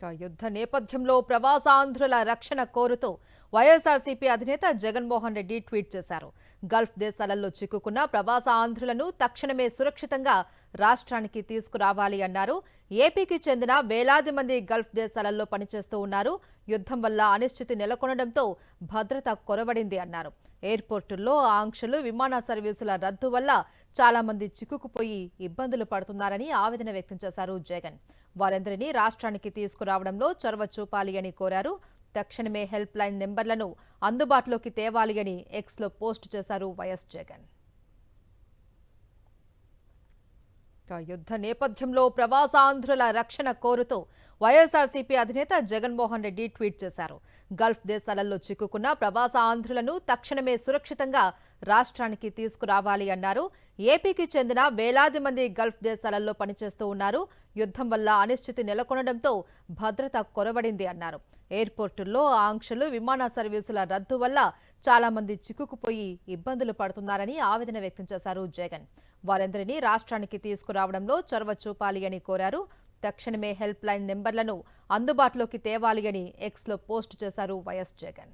యుద్ధ నేపథ్యంలో ప్రవాసాంధ్రుల రక్షణ కోరుతూ వైఎస్ఆర్సీపీ అధినేత జగన్మోహన్ రెడ్డి ట్వీట్ చేశారు. గల్ఫ్ దేశాలలో చిక్కుకున్న ప్రవాసాంధ్రులను తక్షణమే సురక్షితంగా రాష్ట్రానికి తీసుకురావాలి అన్నారు. ఏపీకి చెందిన వేలాది మంది గల్ఫ్ దేశాలలో పనిచేస్తూ ఉన్నారు. యుద్ధం వల్ల అనిశ్చితి నెలకొనడంతో భద్రత కొరవడింది అన్నారు. ఎయిర్పోర్టుల్లో ఆంక్షలు, విమాన సర్వీసుల రద్దు వల్ల చాలా మంది చిక్కుకుపోయి ఇబ్బందులు పడుతున్నారని ఆవేదన వ్యక్తం చేశారు జగన్. వారందరినీ రాష్ట్రానికి తీసుకురావడంలో చొరవ చూపాలి అని కోరారు. తక్షణమే హెల్ప్ లైన్ నెంబర్లను అందుబాటులోకి తేవాలి అని ఎక్స్లో పోస్ట్ చేశారు వైఎస్ జగన్. యుద్ధ నేపథ్యంలో ప్రవాసాంధ్రుల రక్షణ కోరుతూ వైఎస్ఆర్సీపీ అధినేత జగన్మోహన్ రెడ్డి ట్వీట్ చేశారు. గల్ఫ్ దేశాలలో చిక్కుకున్న ప్రవాసాంధ్రులను తక్షణమే సురక్షితంగా రాష్ట్రానికి తీసుకురావాలి అన్నారు. ఏపీకి చెందిన వేలాది మంది గల్ఫ్ దేశాలలో పనిచేస్తూ ఉన్నారు. యుద్ధం వల్ల అనిశ్చితి నెలకొనడంతో భద్రత కొరవడింది అన్నారు. ఎయిర్పోర్టుల్లో ఆంక్షలు, విమాన సర్వీసుల రద్దు వల్ల చాలా మంది చిక్కుకుపోయి ఇబ్బందులు పడుతున్నారని ఆవేదన వ్యక్తం చేశారు జగన్. వారందరినీ రాష్ట్రానికి తీసుకురావడంలో చొరవ చూపాలి అని కోరారు. తక్షణమే హెల్ప్ లైన్ నెంబర్లను అందుబాటులోకి తేవాలి అని ఎక్స్లో పోస్ట్ చేశారు వైఎస్ జగన్.